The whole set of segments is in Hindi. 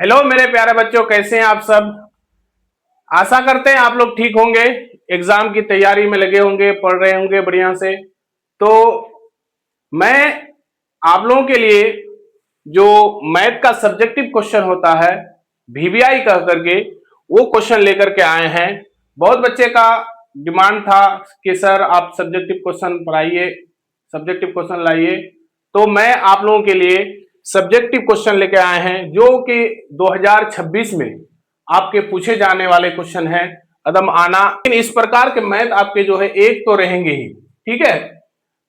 हेलो मेरे प्यारे बच्चों, कैसे हैं आप सब। आशा करते हैं आप लोग ठीक होंगे, एग्जाम की तैयारी में लगे होंगे, पढ़ रहे होंगे बढ़िया से। तो मैं आप लोगों के लिए जो मैथ का सब्जेक्टिव क्वेश्चन होता है वीवीआई कह करके, वो क्वेश्चन लेकर के आए हैं। बहुत बच्चे का डिमांड था कि सर आप सब्जेक्टिव क्वेश्चन पढ़ाइए, सब्जेक्टिव क्वेश्चन लाइए। तो मैं आप लोगों के लिए सब्जेक्टिव क्वेश्चन लेके आए हैं जो कि 2026 में आपके पूछे जाने वाले क्वेश्चन हैं। अदम आना इस प्रकार के मैथ आपके जो है एक तो रहेंगे ही, ठीक है।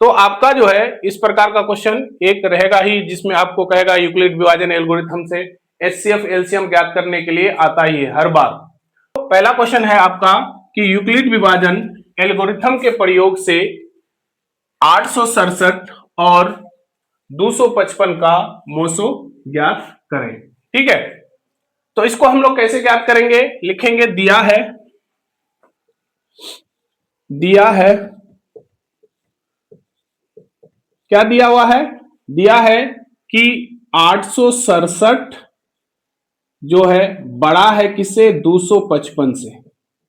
तो आपका जो है इस प्रकार का क्वेश्चन एक रहेगा ही, जिसमें आपको कहेगा यूक्लिड विभाजन एल्गोरिथम से एचसीएफ एलसीएम ज्ञात करने के लिए आता ही है हर बार। तो पहला क्वेश्चन है आपका कि यूक्लिड विभाजन एल्गोरिथम के प्रयोग से 867 और 255 का मोसो ज्ञात करें, ठीक है। तो इसको हम लोग कैसे ज्ञात करेंगे, लिखेंगे दिया है क्या दिया हुआ है, दिया है कि 867 जो है बड़ा है किससे, 255 से।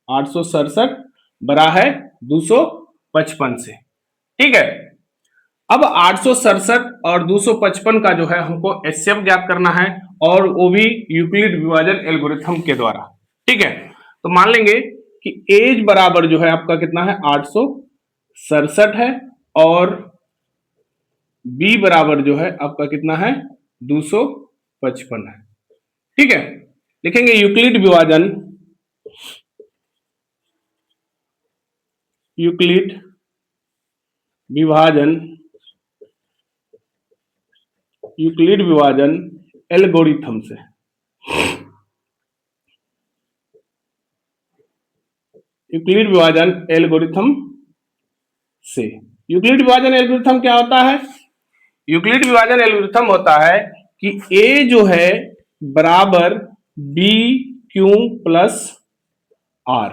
867 बड़ा है 255 से, ठीक है। अब 867 और 255 का जो है हमको एचसीएफ ज्ञात करना है, और वो भी यूक्लिड विभाजन एल्गोरिथम के द्वारा, ठीक है। तो मान लेंगे कि एज बराबर जो है आपका कितना है, 867 है, और बी बराबर जो है आपका कितना है, 255 है, ठीक है। लिखेंगे यूक्लिड विभाजन एल्गोरिथम से, यूक्लिड विभाजन एल्गोरिथम से। यूक्लिड विभाजन एल्गोरिथम क्या होता है, यूक्लिड विभाजन एल्गोरिथम होता है कि ए जो है बराबर बी क्यू प्लस आर,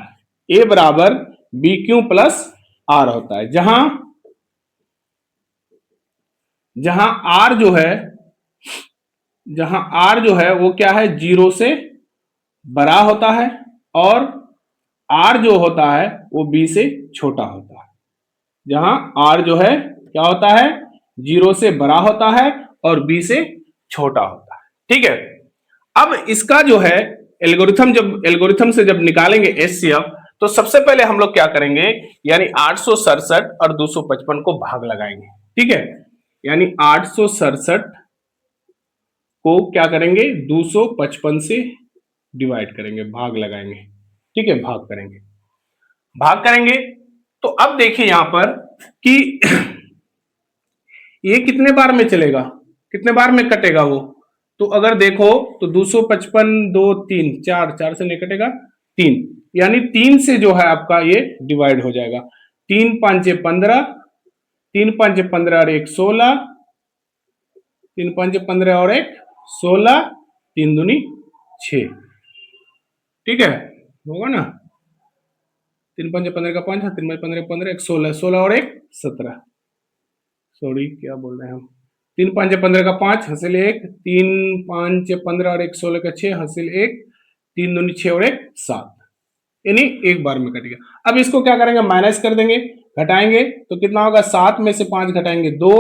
ए बराबर बी क्यू प्लस आर होता है, जहां आर जो है वो क्या है, 0 से बड़ा होता है, और आर जो होता है वो बी से छोटा होता है। जहां आर जो है क्या होता है, 0 से बड़ा होता है और बी से छोटा होता है, ठीक है। अब इसका जो है एल्गोरिथम से जब निकालेंगे एचसीएफ, तो सबसे पहले हम लोग क्या करेंगे, यानी 867 और 255 को भाग लगाएंगे, ठीक है। यानी 867 को क्या करेंगे, 255 से डिवाइड करेंगे, भाग लगाएंगे, ठीक है। भाग करेंगे तो अब देखिए यहां पर कि ये कितने बार में चलेगा, कितने बार में कटेगा वो। तो अगर देखो तो 255 2 3 4, 4 से नहीं कटेगा, 3, यानी 3 से जो है आपका ये डिवाइड हो जाएगा। 3 5 15, 3 5 15 और 1 16, 3 5 15 और 1 16, 3 दूनी 6, ठीक है, होगा ना। 3 5 15 का 5, 3 5 15 15, 1 16, 16 और 1 17, सॉरी क्या बोल रहे हैं हम। 3 5 15 का 5 हासिल 1, 3 5 15 और 1 16 का 6 हासिल 1, 3 दूनी 6 और 1 7, यानी एक बार में कट गया। अब इसको क्या करेंगे, माइनस कर देंगे, घटाएंगे तो कितना होगा, 7 में से 5 घटाएंगे 2,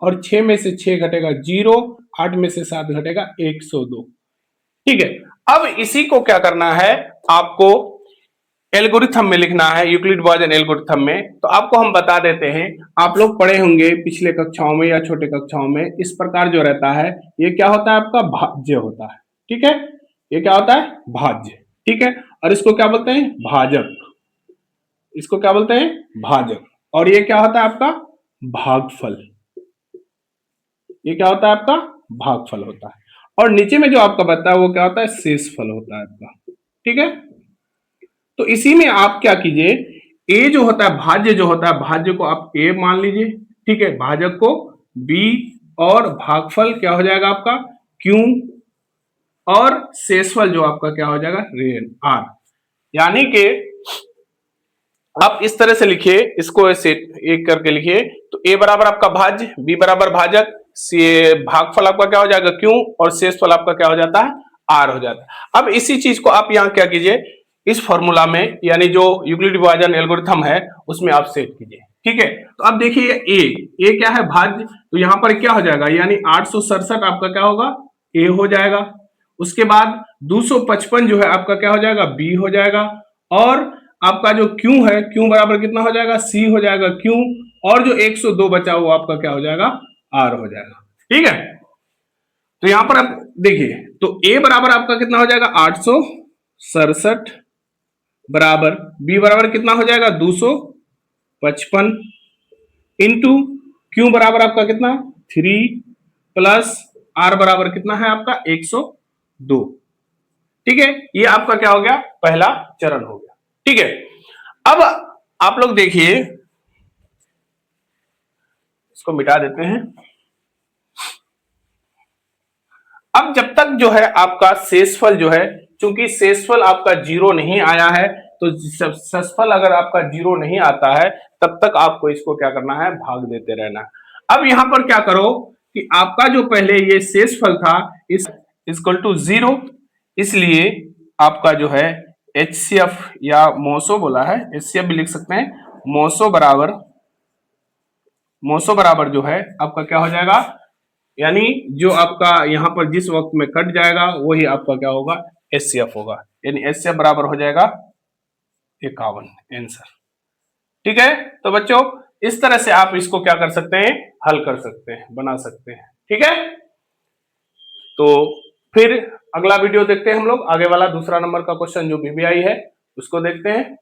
और 6 में से 6 घटेगा 0, 8 में से 7 घटेगा 102, ठीक है। अब इसी को क्या करना है, आपको एल्गोरिथम में लिखना है, यूक्लिड विभाजन एल्गोरिथम में। तो आपको हम बता देते हैं, आप लोग पढ़े होंगे पिछले कक्षाओं में या छोटे कक्षाओं में, इस प्रकार जो रहता है ये क्या होता है, आपका भाज्य होता है, ठीक है। ये क्या होता है, भाज्य, ठीक है। और इसको क्या बोलते हैं, भाजक, इसको क्या बोलते हैं, भाजक। और ये क्या होता है आपका, भागफल, ये क्या होता है आपका, भागफल होता है। और नीचे में जो आपका बता है वो क्या होता है, शेषफल होता है आपका, ठीक है। तो इसी में आप क्या कीजिए, ए जो होता है भाज्य, जो होता है भाज्य को आप ए मान लीजिए, ठीक है, भाजक को बी, और भागफल क्या हो जाएगा आपका क्यू, और शेषफल जो आपका क्या हो जाएगा, रेन आर। यानी कि आप इस तरह से लिखिए, इसको ऐसे एक करके लिखिए। तो ए बराबर आपका भाज्य, बी बराबर भाजक, भागफल आपका क्या हो जाएगा क्यू, और शेषफल आपका क्या हो जाता है आर हो जाता है। अब इसी चीज को आप यहाँ क्या कीजिए, इस फॉर्मूला में यानी जो यूक्लिड डिवीजन एल्गोरिथम है उसमें आप सेट कीजिए। ठीक है, तो अब देखिए ए क्या है, भाज्य, तो यहाँ पर क्या हो जाएगा, यानी 867 आपका क्या होगा, ए हो जाएगा। उसके बाद 255 जो है आपका क्या हो जाएगा, बी हो जाएगा। और आपका जो क्यू है, क्यू बराबर कितना हो जाएगा, सी हो जाएगा क्यू। और जो 102 बचा वो आपका क्या हो जाएगा, आर हो जाएगा। ठीक है, तो यहां पर आप देखिए, तो ए बराबर आपका कितना हो जाएगा, 867 बराबर बी बराबर कितना हो जाएगा, 255 इंटू क्यू बराबर आपका कितना 3 प्लस आर बराबर कितना है आपका 102। ठीक है, ये आपका क्या हो गया, पहला चरण हो गया। ठीक है, अब आप लोग देखिए, इसको मिटा देते हैं। अब जब तक जो है आपका शेषफल जो है, चूंकि शेषफल आपका 0 नहीं आया है, तो शेषफल अगर आपका 0 नहीं आता है तब तक आपको इसको क्या करना है, भाग देते रहना है। अब यहां पर क्या करो कि आपका जो पहले ये शेषफल था इस इक्वल टू 0, इसलिए आपका जो है HCF या मोसो बोला है, HCF भी लिख सकते हैं, मोसो बराबर जो है आपका क्या हो जाएगा, यानी जो आपका यहां पर जिस वक्त में कट जाएगा वही आपका क्या होगा, HCF होगा, यानी HCF बराबर हो जाएगा 51 आंसर। ठीक है, तो बच्चों इस तरह से आप इसको क्या कर सकते हैं, हल कर सकते हैं, बना सकते हैं। ठीक है, तो फिर अगला वीडियो देखते हैं हम लोग, आगे वाला दूसरा नंबर का क्वेश्चन जो बीबीआई है उसको देखते हैं।